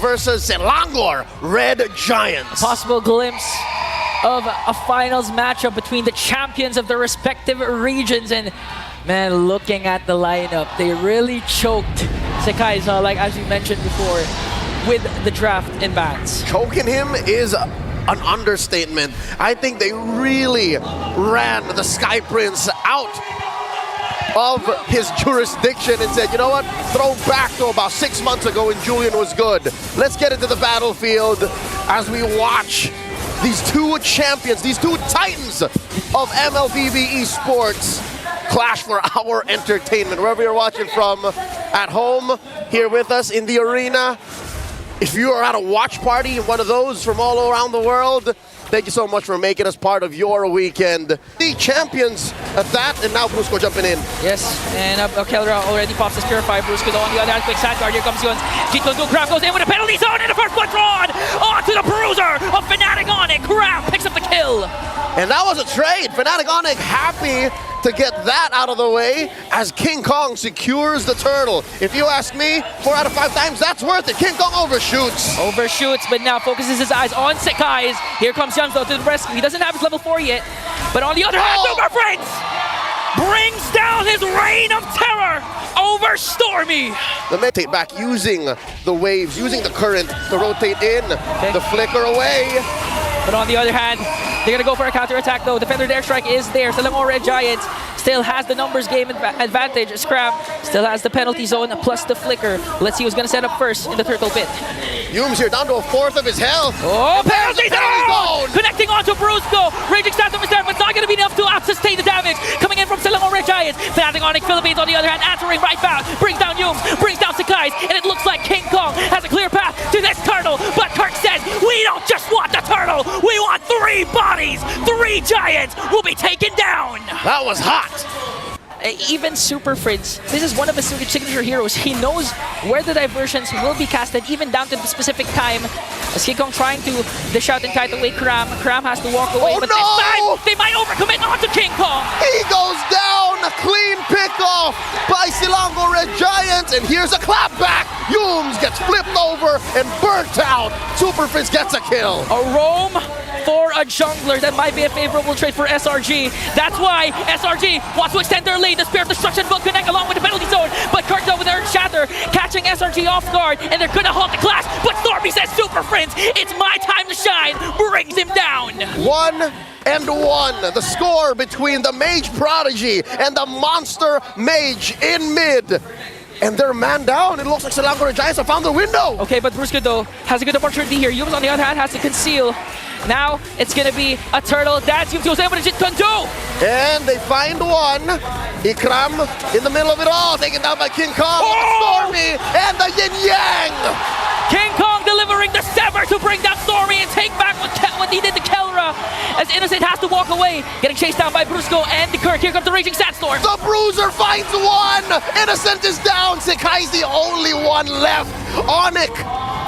versus Selangor Red Giants. A possible glimpse of a finals matchup between the champions of their respective regions. And man, looking at the lineup, they really choked Sekai, like as you mentioned before, with the draft in bans. Choking him is an understatement. I think they really ran the Sky Prince out of his jurisdiction and said, you know what, throw back to about 6 months ago when Julian was good. Let's get into the battlefield as we watch these two champions, these two titans of MLBB esports clash for our entertainment. Wherever you're watching from, at home, here with us in the arena. If you are at a watch party, one of those from all around the world, thank you so much for making us part of your weekend. The champions at that, and now Brusco jumping in. Yes, and Kelra already pops his Purify. Brusco on the other hand, quick side guard. Here comes Yuns. G2 Crab goes in with a penalty zone, and the first one drawn onto the bruiser of Fnatic Onic. Crab picks up the kill. And that was a trade. Fnatic Onic happy to get that out of the way as King Kong secures the turtle. If you ask me, 4 out of 5 times, that's worth it. King Kong overshoots. Overshoots, but now focuses his eyes on Sekai's. Here comes Yuns though to the rescue. He doesn't have his level 4 yet. But on the other hand, Super Prince brings down his reign of terror over Stormy. The meditate back using the waves, using the current to rotate in, the flicker away. But on the other hand, they're gonna go for a counter-attack though. Defender airstrike is there. Selangor Red Giants still has the numbers game advantage. Scrap still has the penalty zone plus the flicker. Let's see who's gonna set up first in the turtle pit. Yumes here down to a 1/4 of his health. Oh, penalty zone! Connecting onto Brusco. Raging Sandstorm is there, but it's not gonna be enough to sustain the damage. Coming in from Selangor Red Giants. Fnatic Onic Philippines on the other hand, answering right back. Brings down Yumes, brings down Sekai's, and it looks like King Kong has a clear path to this turtle. But Kirk says, we don't just want the turtle, we want 3 bodies. 3 giants will be taken down. That was hot. Even Super Fritz, this is one of his signature heroes. He knows where the diversions will be casted, even down to the specific time. As King Kong trying to dish out and kite away Kram. Kram has to walk away, but this time they might overcommit onto King Kong. He goes down, a clean pickoff by Selangor Red Giants, and here's a clapback. Yumes gets flipped over and burnt out. Super Fritz gets a kill. A roam for a jungler, that might be a favorable trade for SRG. That's why SRG wants to extend their lead. The Spear of Destruction will connect along with the penalty zone, but Kirk though with Earth Shatter catching SRG off guard, and they're gonna halt the clash. But Stormy says, Super Friends, it's my time to shine, brings him down. 1-1, the score between the Mage Prodigy and the Monster Mage in mid. And they're man down. It looks like Selangor Giants have found the window. Okay, but Brusco though has a good opportunity here. Yumes on the other hand has to conceal. Now it's gonna be a turtle. That's Yumes was able to do. And they find one. Ikram in the middle of it all, taken down by King Kong. Stormy and the Yin Yang. King Kong delivering the Sever to bring down Stormy and take back what he did to Kelra. As Innocent has to walk away, getting chased down by Brusco and the Kirk. Here comes the Raging Sandstorm. The Bruiser finds one. Innocent is down. Sekai's the only one left. Onic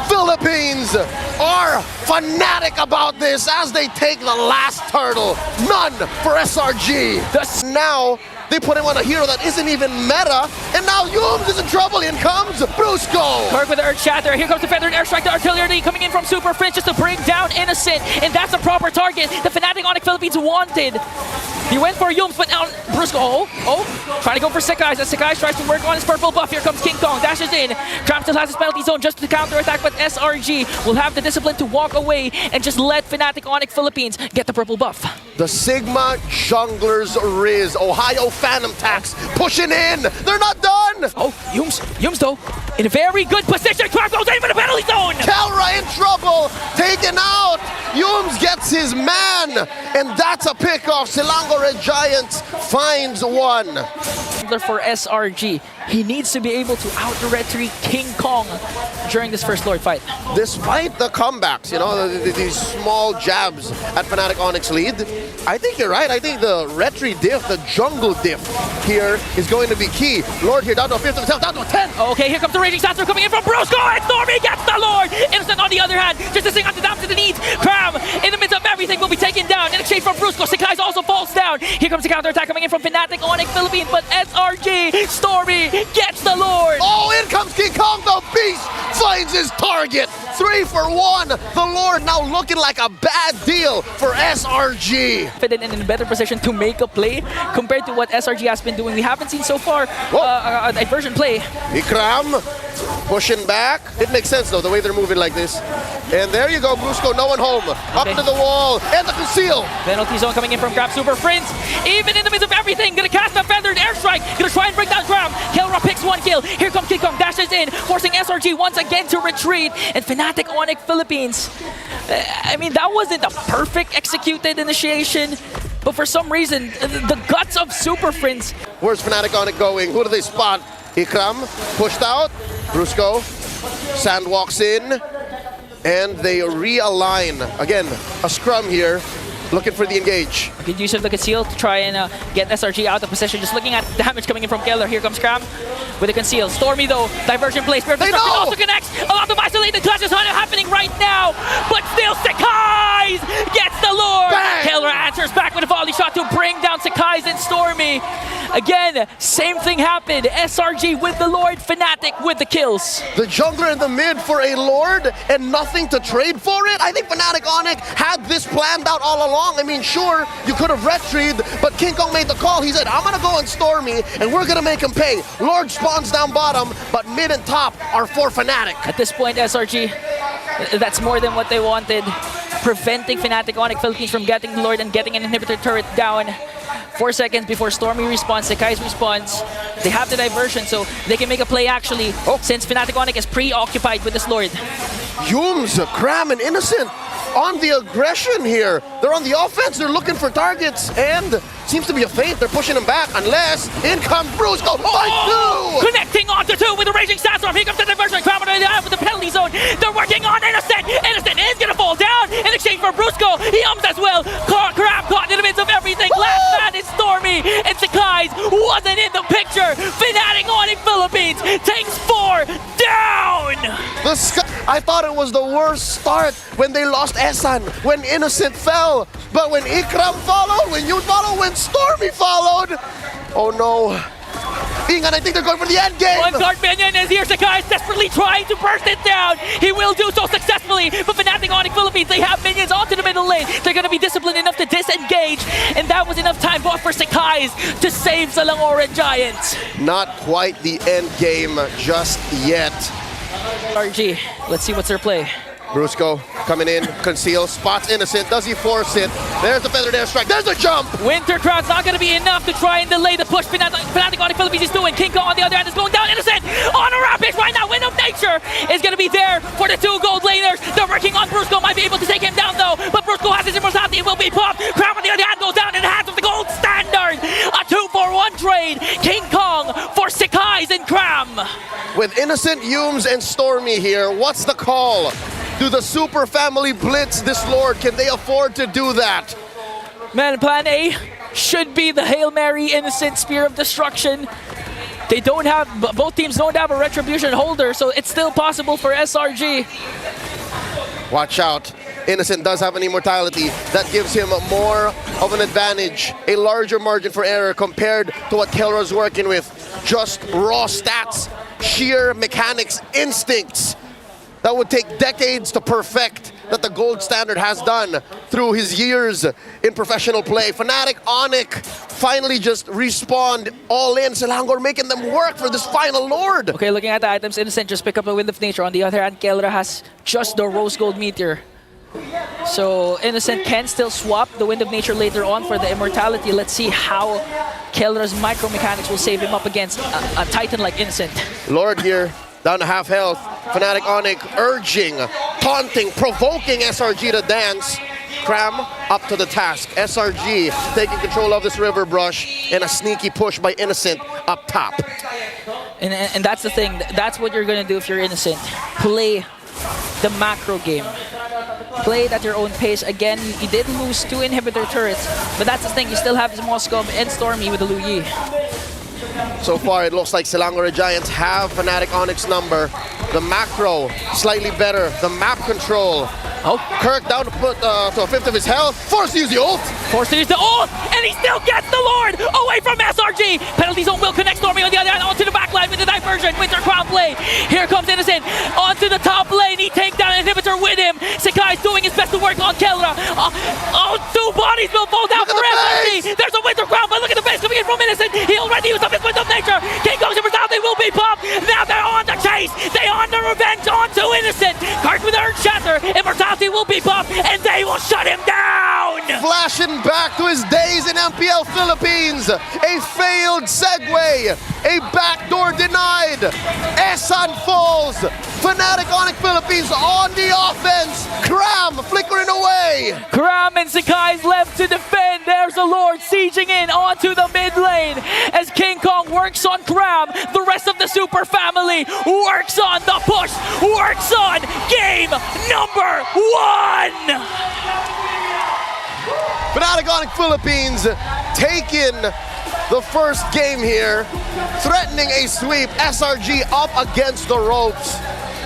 Philippines are fanatic about this as they take the last turtle. None for SRG. Now they put him on a hero that isn't even meta, and now Yumes is in trouble. In comes Brusco. Kirk with the Earth Shatter. Here comes the Feathered Airstrike. The artillery coming in from Super Fringe just to bring down Innocent, and that's a proper target the Fnatic Onic Philippines wanted. He went for Yumes, but now Brusco, trying to go for Sekai's as Sekai's tries to work on his purple buff. Here comes King Kong, dashes in. Kram still has his penalty zone just to counter attack, but SRG will have the discipline to walk away and just let Fnatic Onic Philippines get the purple buff. The Sigma Junglers Riz, Ohio Phantom Tax pushing in. They're not done. Yumes though, in a very good position. Kram goes in for the penalty zone. Kelra in trouble, taken out. Yumes gets his man, and that's a pickoff. Selangor Red Giants finds one. For SRG, he needs to be able to out-retreat King Kong during this first Lord fight. Despite the comebacks, you know, these small jabs at Fnatic Onic's lead, I think you're right. I think the retry diff, the jungle diff here is going to be key. Lord here down to a 5th of himself, down to a 10. Okay, here comes the Raging Sandstorm coming in from Brusco, and Stormy gets the Lord. Innocent on the other hand, just to sing on the down to the knees. Kram in the midst of everything will be taken down in exchange from Brusco. Sekai's also also falls down. Here comes the counterattack coming in from Fnatic Onic Philippines, but SRG, Stormy gets the Lord. Oh, in comes King Kong, the beast finds his target. 3 for 1. The Lord now looking like a bad deal for SRG. Fit in a better position to make a play compared to what SRG has been doing. We haven't seen so far a diversion play. Ikram pushing back. It makes sense though, the way they're moving like this. And there you go, Brusco, no one home. Up to the wall, and the conceal. Penalty zone coming in from Grab Super Prince. Even in the midst of everything, gonna cast a feathered airstrike. Gonna try and bring down Grab. Kelra picks 1 kill. Here comes King Kong, dashes in, forcing SRG once again to retreat. And Fnatic Onic Philippines. I mean, that wasn't a perfect executed initiation. But for some reason, the guts of Super Prince. Where's Fnatic Onic going? Who do they spot? Ikram pushed out. Brusco. Sand walks in. And they realign. Again, a scrum here. Looking for the engage. Good use of the conceal to try and get SRG out of position. Just looking at damage coming in from Keller. Here comes Cram with the conceal. Stormy though, diversion play. Spirit Destruction also connects. A lot of isolated clashes happening right now. But still Sakai's gets the Lord. Bang! Keller answers back with a volley shot to bring down Sakai's and Stormy. Again, same thing happened. SRG with the Lord, Fnatic with the kills. The jungler in the mid for a Lord and nothing to trade for it? I think Fnatic Onic had this planned out all along. I mean, sure, you could have retrieved, but King Kong made the call. He said, I'm going to go on Stormy, and we're going to make him pay. Lord spawns down bottom, but mid and top are for Fnatic. At this point, SRG, that's more than what they wanted. Preventing Fnatic Onic Philippines from getting the Lord and getting an inhibitor turret down. 4 seconds before Stormy responds, Sakai's response. They have the diversion, so they can make a play actually, since Fnatic Onic is preoccupied with this Lord. Yums, Cram, and Innocent on the aggression here. They're on the offense, they're looking for targets, and seems to be a feint. They're pushing him back, unless in comes Brusco by 2! Connecting onto 2 with a Raging Sandstorm. Here comes the diversion. Cram with the penalty zone. They're working on Innocent. Innocent is gonna fall down in exchange for Brusco. He as well. Cram caught in the midst of everything. Last man is Stormy, and Sakai's wasn't in the picture. Fnatic Onic Philippines takes 4 down. I thought it was the worst start when they lost Esan, when Innocent fell. But when Ikram followed, when you followed, when Stormy followed, oh no. Ingan, I think they're going for the end game. One guard minion is here. Sakai is desperately trying to burst it down. He will do so successfully. But Fnatic Onic Philippines, they have minions onto the middle lane. They're going to be disciplined enough to disengage. And that was enough time both for Sakai to save SELANGOR and Giants. Not quite the end game just yet. RG, let's see what's their play. Brusco coming in, conceal, spots Innocent. Does he force it? There's the feathered airstrike. There's the jump. Winter Crown's not going to be enough to try and delay the push Fnatic Onic Philippines is doing. King Kong on the other hand is going down. Innocent on a rampage right now. Wind of Nature is going to be there for the 2 gold laners. They're working on Brusco. Might be able to take him down though. But Brusco has his immortality. It will be popped. Crown on the other hand goes down in the hands of the gold standard. A 2-for-1 trade. King Kong for Sakai's and Cram. With Innocent, Yums, and Stormy here, what's the call? Do the Super Family blitz this Lord? Can they afford to do that? Man, plan A should be the Hail Mary Innocent Spear of Destruction. They don't have, both teams don't have a Retribution holder, so it's still possible for SRG. Watch out. Innocent does have an immortality. That gives him more of an advantage, a larger margin for error compared to what Kelra's working with. Just raw stats, sheer mechanics, instincts. That would take decades to perfect, that the gold standard has done through his years in professional play. Fnatic Onic finally just respawned all in. SELANGOR making them work for this final Lord. Okay, looking at the items, Innocent just pick up a Wind of Nature. On the other hand, Kelra has just the Rose Gold Meteor. So Innocent can still swap the Wind of Nature later on for the immortality. Let's see how Kelra's micro mechanics will save him up against a Titan like Innocent. Lord here, down to half health. Fnatic Onic urging, taunting, provoking SRG to dance. Cram up to the task. SRG taking control of this river brush, and a sneaky push by Innocent up top. And that's the thing. That's what you're going to do if you're Innocent. Play the macro game. Play it at your own pace. Again, you did lose 2 inhibitor turrets, but that's the thing. You still have Moskov and Stormy with the Lu Yi. So far, it looks like SELANGOR Giants have Fnatic Onic's number. The macro, slightly better. The map control. Oh, Kirk down to put to a fifth of his health. Forced to use the ult. forced to use the ult, and he still gets the Lord away from SRG. Penalty zone will connect Stormy on the other hand onto the backline with the diversion. Winter Crown play. Here comes Innocent onto the top lane. He takes down an inhibitor with him. Sakai's doing his best to work on Kelra. Two bodies will fall down for SRG. There's a Winter Crown, but look at the base coming in from Innocent. He already used up his Wind of Nature. King Kong's immortality will be popped. Now they're on the chase. They on the revenge onto Innocent. Kirk with Earth Shatter. Immortality will be popped, and they will shut him down. Flashing back to his days in MPL Philippines. A failed segue. A backdoor denied. Esan falls. Fnatic Onic Philippines on the offense. Cram flickering away. Cram and Sakai's left to defend. There's the Lord sieging in onto the mid lane as King Kong works on Cram. The rest of the Super family works on the push, works on game number 1. Fnatic Onic Philippines taking the first game here, threatening a sweep. SRG up against the ropes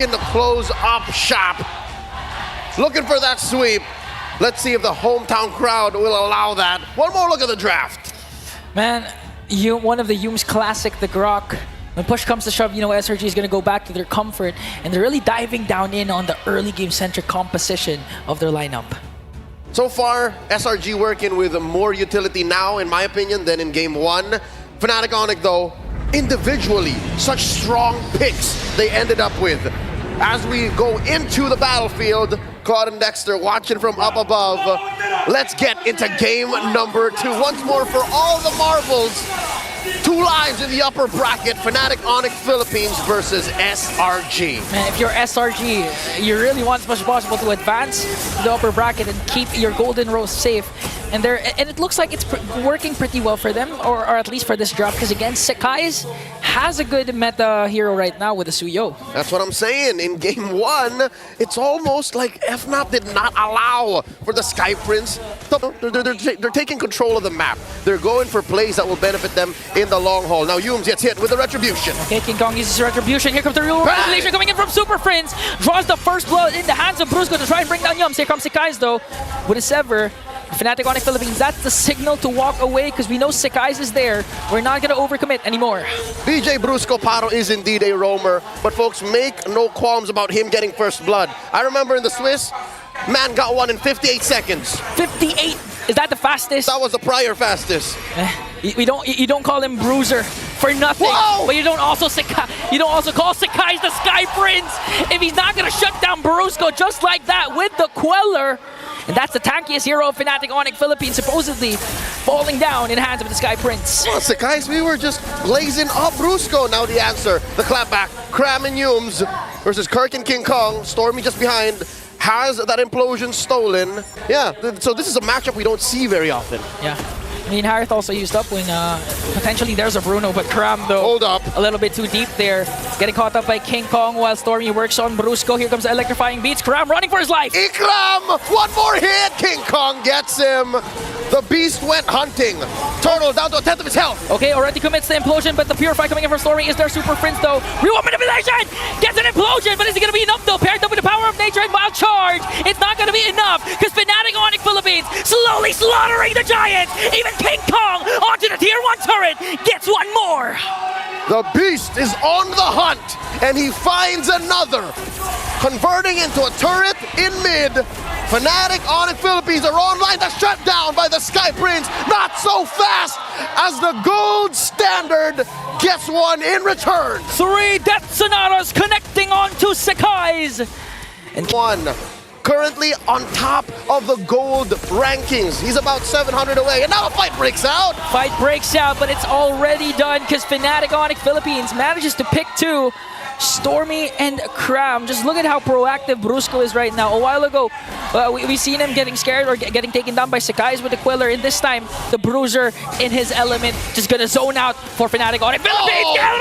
in the close up shop, looking for that sweep. Let's see if the hometown crowd will allow that. One more look at the draft. Man, one of the Hume's classic, the Grok. When push comes to shove, SRG is going to go back to their comfort, and they're really diving down in on the early game-centric composition of their lineup. So far, SRG working with more utility now, in my opinion, than in game 1. Fnatic Onic, though, individually, such strong picks they ended up with. As we go into the battlefield, Claude and Dexter watching from up above. Let's get into game number 2. Once more for all the marbles. 2 lives in the upper bracket, Fnatic Onic Philippines versus SRG. Man, if you're SRG, you really want as much as possible to advance to the upper bracket and keep your golden rose safe. And it looks like it's working pretty well for them, or at least for this draft, because again, Sakai's has a good meta hero right now with the Suyo. That's what I'm saying. In game 1, it's almost like FNAP did not allow for the Sky Prince. They're taking control of the map. They're going for plays that will benefit them in the long haul. Now Humes gets hit with the Retribution. Okay, King Kong uses Retribution. Here comes the real revelation coming in from Super Prince. Draws the first blood in the hands of Brusco to try and bring down Yums. Here comes Sakai's though with a Sever. Fnatic Onic Philippines, that's the signal to walk away because we know Sakai's is there. We're not going to overcommit anymore. BJ Brusco Paro is indeed a roamer, but folks, make no qualms about him getting first blood. I remember in the Swiss, man got one in 58 seconds. 58? Is that the fastest? That was the prior fastest. You don't call him Bruiser for nothing. Whoa! But you don't also call Sakai's the Sky Prince if he's not going to shut down Brusco just like that with the Queller. And that's the tankiest hero of Fnatic Onic Philippines, supposedly falling down in the hands of the Sky Prince. Well, Sakai's, we were just blazing up Brusco. Now the answer, the clapback, Cram and Humes versus Kirk and King Kong. Stormy just behind, has that implosion stolen. Yeah, so this is a matchup we don't see very often. Yeah. I mean, Harith also used up when potentially there's a Bruno, but Cram, though, hold up, a little bit too deep there. Getting caught up by King Kong while Stormy works on Brusco. Here comes the electrifying beats. Cram running for his life. Ikram! One more hit! King Kong gets him. The beast went hunting. Turtle down to a 10th of his health. Okay, already commits the implosion, but the Purify coming in from Stormy is their Super Prince, though. Reward manipulation! Gets an implosion, but is it going to be enough, though? Paired up with the power of nature and wild charge. It's not going to be enough, because Fnatic Onic Philippines slowly slaughtering the Giants. Even King Kong onto the tier 1 turret gets one more. The beast is on the hunt, and he finds another. Converting into a turret in mid. Fnatic Onic Philippines are online. That's shut down by the Sky Prince. Not so fast as the gold standard gets one in return. 3 Death Sonatas connecting onto Sakai's. And one currently on top of the gold rankings. He's about 700 away, and now a fight breaks out. Fight breaks out, but it's already done because Fnatic Onic Philippines manages to pick 2. Stormy and Cram. Just look at how proactive Brusco is right now. A while ago, we've seen him getting scared or getting taken down by Sakai's with the Queller. And this time, the Bruiser in his element just gonna zone out for Fnatic Onic Philippines. Oh, dear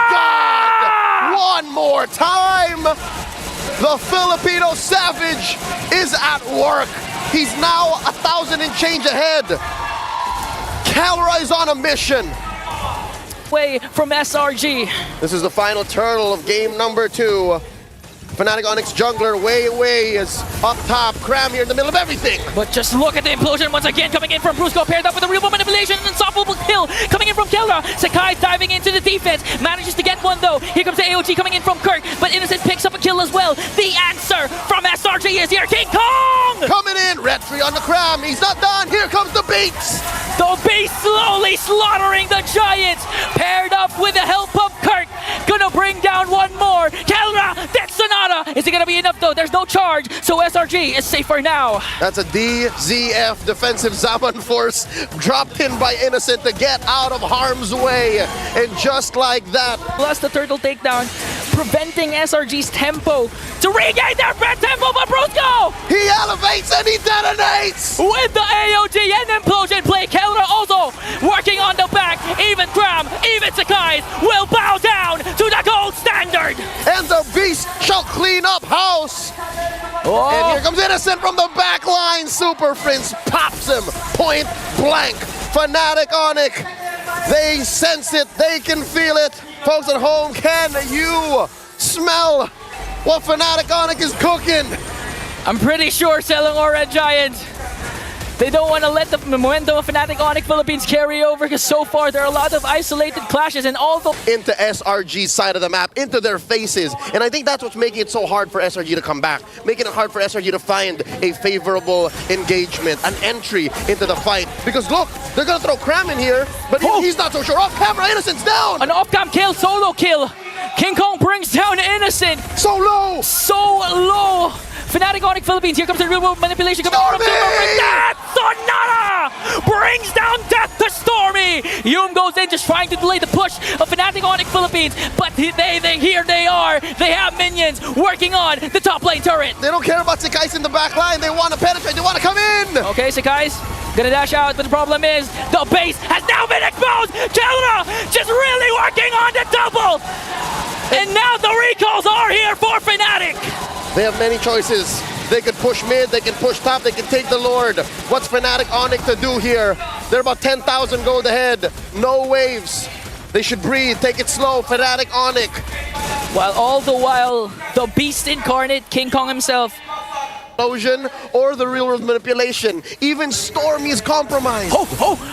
God! One more time. The Filipino Savage is at work. He's now 1,000 and change ahead. Calra is on a mission. away from SRG. This is the final turtle of game number 2. Fnatic Onic's jungler way is up top. Cram here in the middle of everything. But just look at the implosion once again coming in from Brusco, paired up with a real manipulation and unstoppable kill coming in from Kelra. Sakai diving into the defense, manages to get one though. Here comes the AOG coming in from Kirk, but Innocent picks up a kill as well. The answer from SRG is here. King Kong! Coming in, red free on the Cram. He's not done. Here comes the Beats. The Beast slowly slaughtering the Giants, paired up with the help of Kirk. Gonna bring down one more. Kelra, Death Sonata. Is it gonna be enough though? There's no charge, so SRG is safe for now. That's a DZF defensive Zaman force dropped in by Innocent to get out of harm's way. And just like that. Plus the turtle takedown, preventing SRG's tempo to regain their red tempo, but Brusco! He elevates and he detonates! With the AOG and implosion play, Kelra also working on the back. Even Cram, even Sakai will bow down to the gold standard. And the Beast shall clean up house. Oh. And here comes Innocent from the back line. Super Prince pops him point blank. Fnatic Onic, they sense it, they can feel it. Folks at home, can you smell what Fnatic Onic is cooking? I'm pretty sure Selangor and Giant, they don't want to let the momentum of Fnatic Onic Philippines carry over, because so far there are a lot of isolated clashes, and although into SRG's side of the map, into their faces. And I think that's what's making it so hard for SRG to come back. Making it hard for SRG to find a favorable engagement, an entry into the fight. Because look, they're going to throw Cram in here, but he's not so sure. Off camera, Innocent's down! an off-cam kill, solo kill. King Kong brings down Innocent. So low! So low. Fnatic Onic Philippines, here comes the real world manipulation coming from Super. Death Sonata brings down Death to Stormy. Yum goes in just trying to delay the push of Fnatic Onic Philippines, but here they are. They have minions working on the top lane turret. They don't care about Sakai's in the back line. They want to penetrate. They want to come in. Okay, Sakai's gonna dash out, but the problem is the base has now been exposed. Kelra just really working on the double. And now the recalls are here for Fnatic. They have many choices. They could push mid, they can push top, they can take the Lord. What's Fnatic Onic to do here? They're about 10,000 gold ahead. No waves. They should breathe, take it slow, Fnatic Onic. While all the while, the beast incarnate, King Kong himself. Illusion or the real world manipulation. Even Stormy is compromised.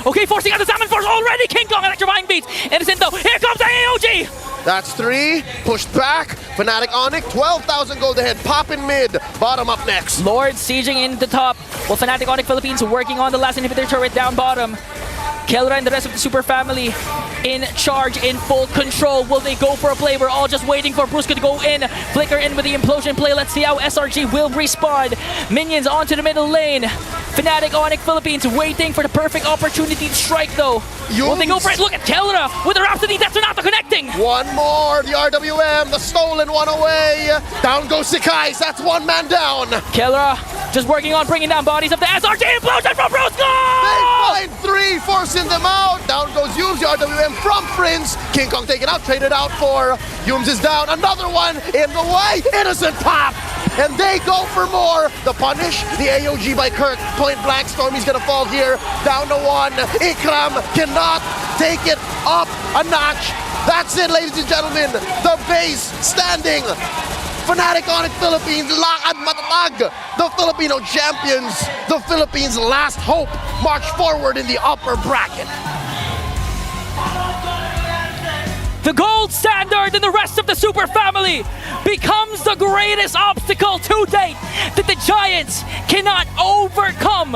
Okay, forcing out the Salmon Force already. King Kong electrifying beats. Innocent though, here comes the AOG. That's 3, pushed back. Fnatic Onic, 12,000 gold ahead. Pop in mid, bottom up next. Lord sieging in the top, while Fnatic Onic Philippines working on the last inhibitor turret down bottom. Kelra and the rest of the Super family in charge, in full control. Will they go for a play? We're all just waiting for Brusco to go in. Flicker in with the implosion play. Let's see how SRG will respond. Minions onto the middle lane. Fnatic Onic Philippines waiting for the perfect opportunity to strike though. Will they go for it? Look at Kelra with the Rhapsody. That's not connecting. One more, the RWM, the stolen one away. Down goes Sakai, that's one man down. Kelra just working on bringing down bodies of the SRG implosion from Brusco. They find 3, forcing them out. Down goes Yums, the RWM from Prince. King Kong taken out, traded out for Yums is down. Another one in the way. Innocent pop. And they go for more. The punish, the AOG by Kirk. Point blank, Stormy's gonna fall here. Down to 1. Ikram cannot take it up a notch. That's it, ladies and gentlemen. The base standing. Fnatic Onic Philippines, lakad matatag. The Filipino champions, the Philippines' last hope, march forward in the upper bracket. The gold standard and the rest of the Super family becomes the greatest obstacle to date that the Giants cannot overcome.